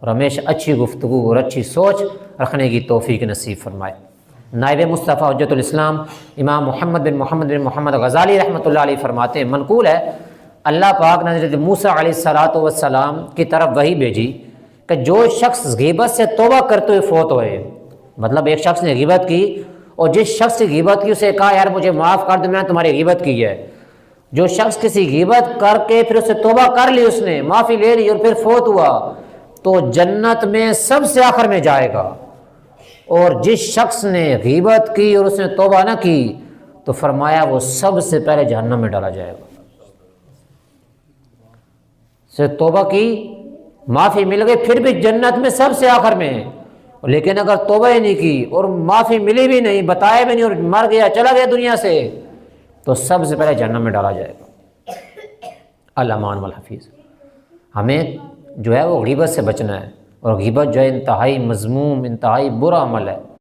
اور ہمیشہ اچھی گفتگو اور اچھی سوچ رکھنے کی توفیق نصیب فرمائے۔ نائب مصطفیٰ حجت الاسلام امام محمد بن محمد غزالی رحمۃ اللہ علیہ فرماتے ہیں، منقول ہے اللہ پاک نے حضرت موسیٰ علیہ السلام کی طرف وحی بھیجی کہ جو شخص غیبت سے توبہ کرتے ہوئے فوت ہوئے، مطلب ایک شخص نے غیبت کی اور جس شخص سے غیبت کی اسے کہا یار مجھے معاف کر دو میں نے تمہاری غیبت کی ہے، جو شخص کسی غیبت کر کے پھر اسے توبہ کر لی، اس نے معافی لے لی اور پھر فوت ہوا تو جنت میں سب سے آخر میں جائے گا، اور جس شخص نے غیبت کی اور اس نے توبہ نہ کی تو فرمایا وہ سب سے پہلے جہنم میں ڈالا جائے گا۔ سے توبہ کی معافی مل گئی پھر بھی جنت میں سب سے آخر میں، لیکن اگر توبہ ہی نہیں کی اور معافی ملی بھی نہیں، بتایا بھی نہیں اور مر گیا چلا گیا دنیا سے تو سب سے پہلے جہنم میں ڈالا جائے گا۔ الامان والحفیظ، ہمیں جو ہے وہ غیبت سے بچنا ہے، اور غیبت جو ہے انتہائی مذموم انتہائی برا عمل ہے۔